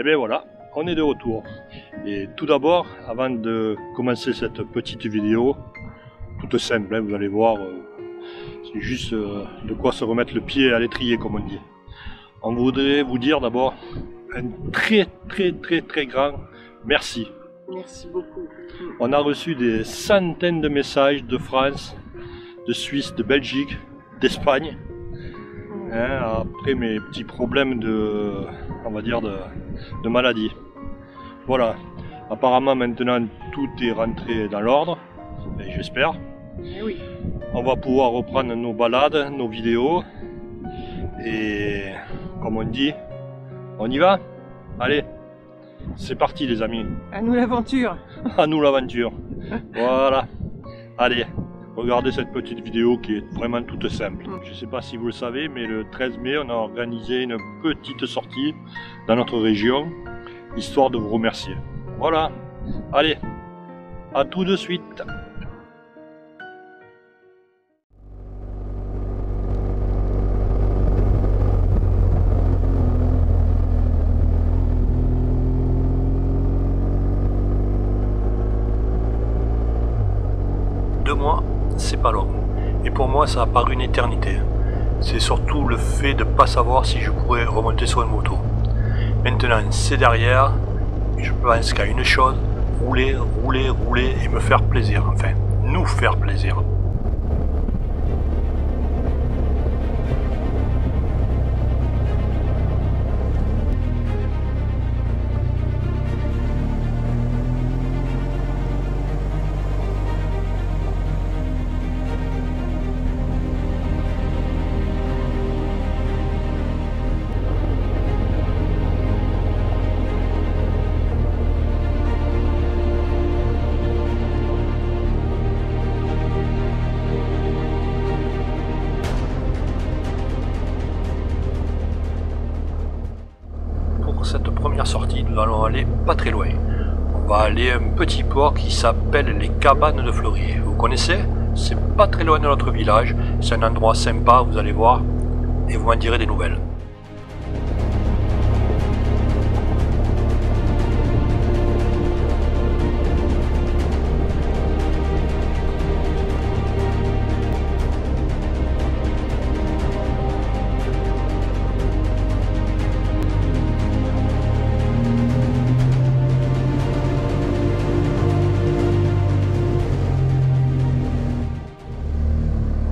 Et bien voilà, on est de retour. Et tout d'abord, avant de commencer cette petite vidéo, toute simple, hein, vous allez voir, c'est juste de quoi se remettre le pied à l'étrier, comme on dit. On voudrait vous dire d'abord un très grand merci. Merci beaucoup. On a reçu des centaines de messages de France, de Suisse, de Belgique, d'Espagne. Hein, après mes petits problèmes de, on va dire, de maladie. Voilà. Apparemment maintenant tout est rentré dans l'ordre, j'espère. Oui. On va pouvoir reprendre nos balades, nos vidéos. Et comme on dit, on y va? Allez, c'est parti les amis. À nous l'aventure. À nous l'aventure. Voilà. Allez. Regardez cette petite vidéo qui est vraiment toute simple. Je ne sais pas si vous le savez, mais le 13 mai, on a organisé une petite sortie dans notre région, histoire de vous remercier. Voilà, allez, à tout de suite. Deux mois. C'est pas long. Et pour moi, ça a paru une éternité. C'est surtout le fait de ne pas savoir si je pourrais remonter sur une moto. Maintenant, c'est derrière. Et je pense qu'à une chose, rouler et me faire plaisir. Enfin, nous faire plaisir. Cette première sortie, nous allons aller pas très loin. On va aller à un petit port qui s'appelle les Cabanes de Fleury. Vous connaissez? C'est pas très loin de notre village. C'est un endroit sympa, vous allez voir, et vous m'en direz des nouvelles.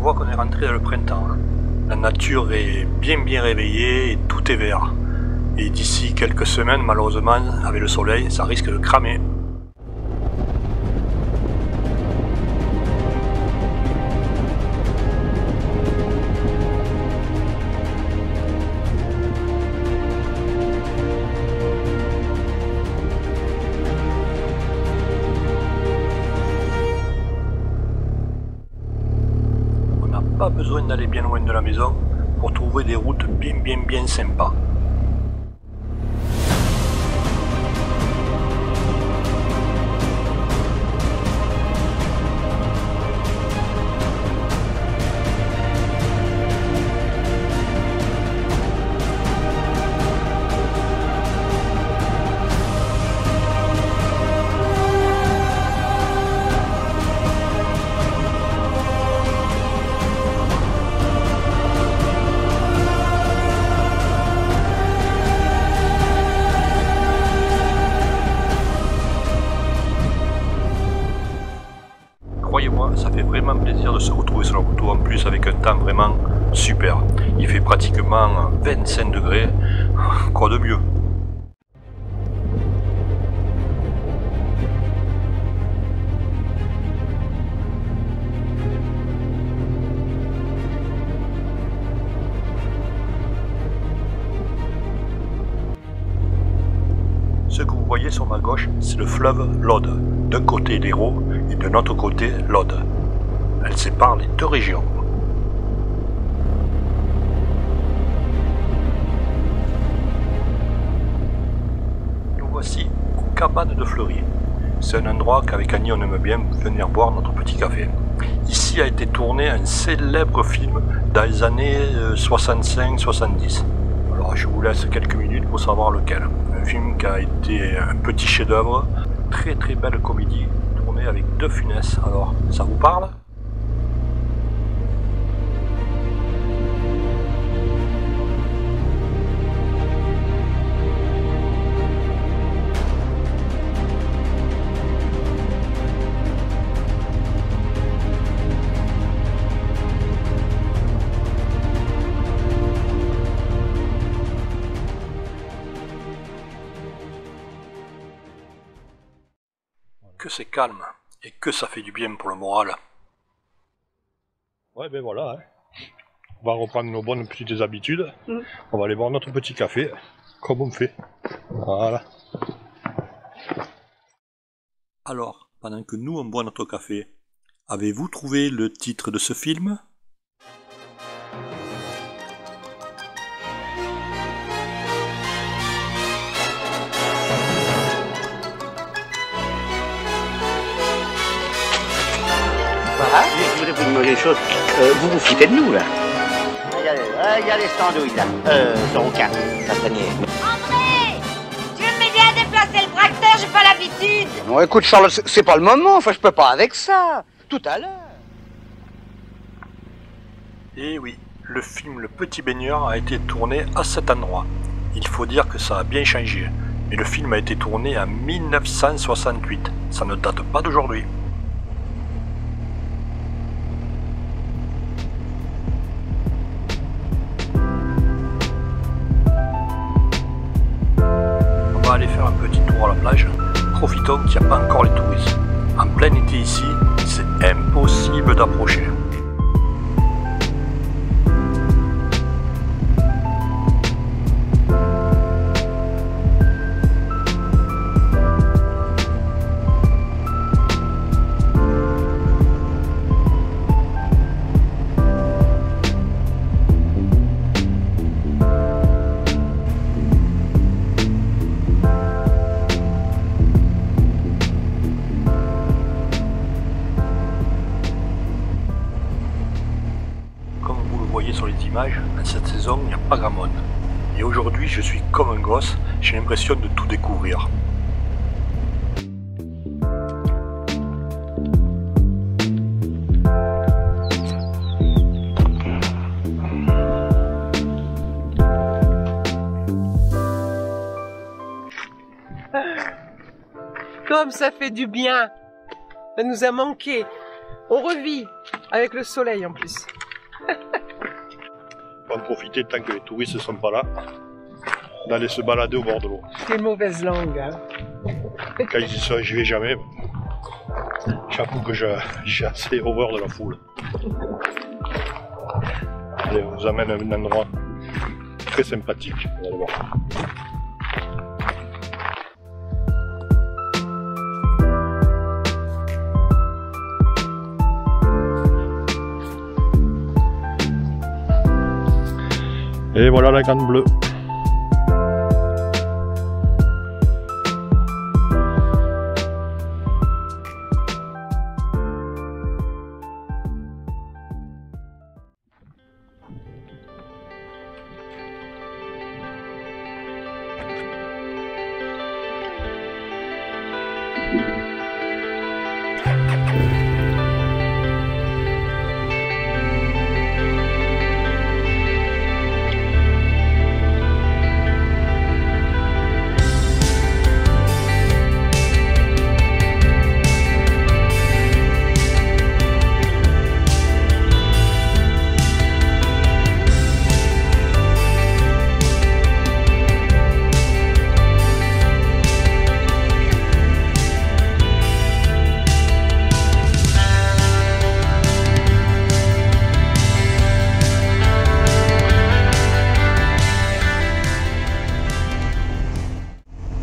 Qu'on est rentré dans le printemps. La nature est bien réveillée et tout est vert. Et d'ici quelques semaines, malheureusement, avec le soleil, ça risque de cramer. Pas besoin d'aller bien loin de la maison pour trouver des routes bien sympas. Croyez-moi, ça fait vraiment plaisir de se retrouver sur la moto, en plus avec un temps vraiment super. Il fait pratiquement 25 degrés, quoi de mieux? Ce que vous voyez sur ma gauche, c'est le fleuve l'Aude. D'un côté l'Hérault et de l'autre côté l'Aude. Elle sépare les deux régions. Nous voici aux Cabanes de Fleury. C'est un endroit qu'avec Annie on aime bien venir boire notre petit café. Ici a été tourné un célèbre film dans les années 65-70. Alors je vous laisse quelques minutes pour savoir lequel. Un film qui a été un petit chef-d'œuvre. Très très belle comédie tournée avec De Funès. Alors, ça vous parle? Que c'est calme et que ça fait du bien pour le moral. Ouais, ben voilà, hein. On va reprendre nos bonnes petites habitudes. On va aller boire notre petit café, comme on fait. Voilà. Alors, pendant que nous on boit notre café, avez-vous trouvé le titre de ce film? Voilà, je voulais vous demander une chose. Vous vous foutez de nous, là? Il y a les standouilles, là. Sur aucun. Ça panier. André! Tu me mets bien déplacer le tracteur, j'ai pas l'habitude! Non, écoute, Charles, c'est pas le moment. Enfin, je peux pas avec ça. Tout à l'heure. Et oui, le film Le Petit Baigneur a été tourné à cet endroit. Il faut dire que ça a bien changé. Mais le film a été tourné en 1968. Ça ne date pas d'aujourd'hui. On va aller faire un petit tour à la plage. Profitons qu'il n'y a pas encore les touristes. En plein été ici, c'est impossible d'approcher. Sur les images, en cette saison, il n'y a pas grand monde. Et aujourd'hui, je suis comme un gosse, j'ai l'impression de tout découvrir. Comme ça fait du bien. Ça nous a manqué. On revit avec le soleil en plus. On va en profiter tant que les touristes ne sont pas là, d'aller se balader au bord de l'eau. Quelle mauvaise langue, hein. Quand ils y sont, j'y vais jamais. J'avoue que j'ai assez horreur de la foule. Allez, on vous amène à un endroit très sympathique. Vous allez voir. Et voilà la Grande Bleue.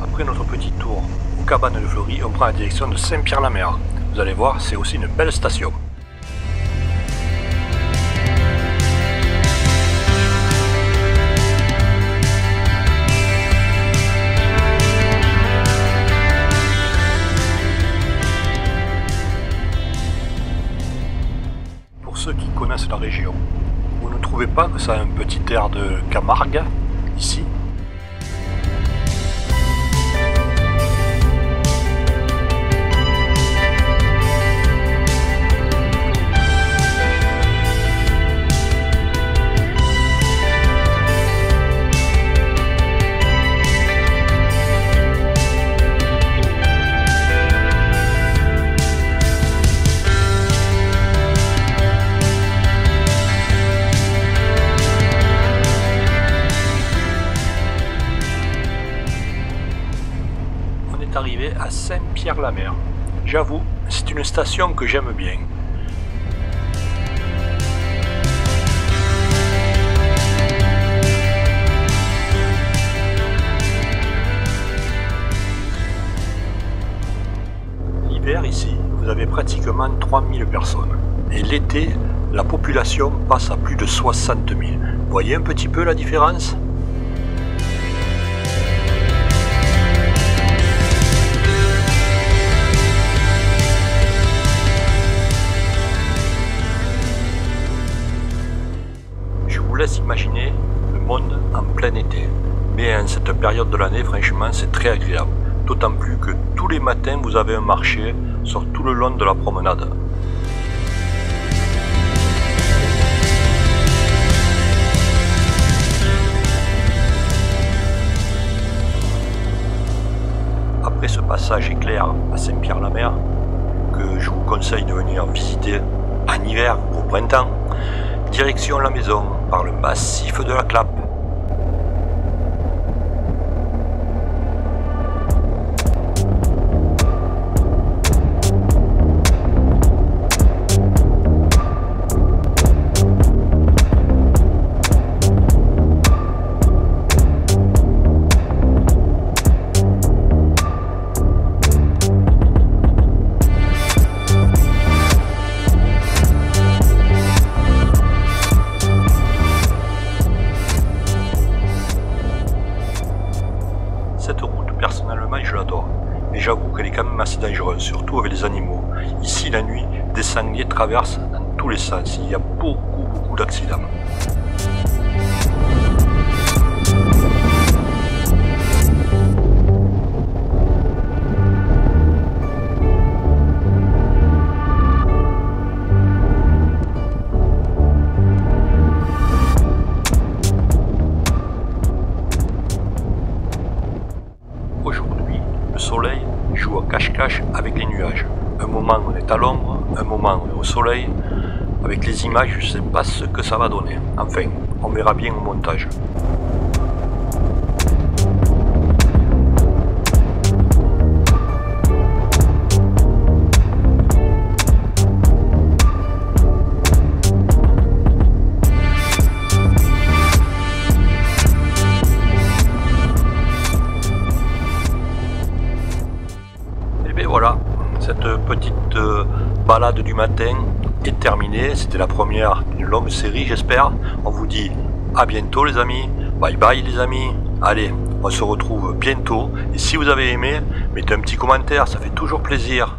Après notre petit tour aux cabanes de Fleury, on prend la direction de Saint-Pierre-la-Mer. Vous allez voir, c'est aussi une belle station. Pour ceux qui connaissent la région, vous ne trouvez pas que ça a un petit air de Camargue, ici ? arrivé à Saint-Pierre-la-Mer. J'avoue, c'est une station que j'aime bien. L'hiver ici, vous avez pratiquement 3000 personnes. Et l'été, la population passe à plus de 60 000. Vous voyez un petit peu la différence ? Je vous laisse imaginer le monde en plein été. Mais en cette période de l'année, franchement, c'est très agréable. D'autant plus que tous les matins, vous avez un marché sur tout le long de la promenade. Après ce passage éclair à Saint-Pierre-la-Mer, que je vous conseille de venir visiter en hiver ou au printemps, direction la maison par le massif de la Clappe. Cette route, personnellement, je l'adore. Mais j'avoue qu'elle est quand même assez dangereuse, surtout avec les animaux. Ici, la nuit, des sangliers traversent dans tous les sens. Il y a beaucoup d'accidents. Aujourd'hui, le soleil joue à cache-cache avec les nuages. Un moment on est à l'ombre, un moment on est au soleil. Avec les images, je ne sais pas ce que ça va donner. Enfin, on verra bien au montage. Voilà, cette petite balade du matin est terminée. C'était la première d'une longue série, j'espère. On vous dit à bientôt les amis. Bye bye les amis. Allez, on se retrouve bientôt. Et si vous avez aimé, mettez un petit commentaire, ça fait toujours plaisir.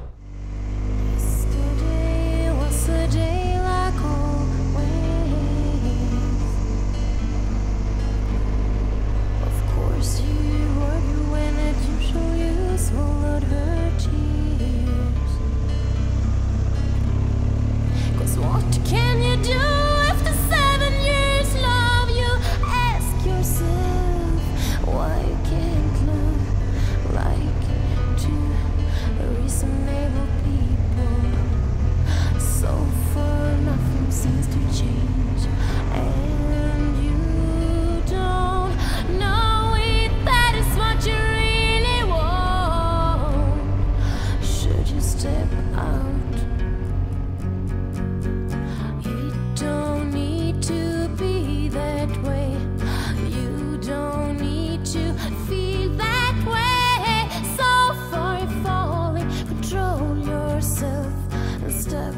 Step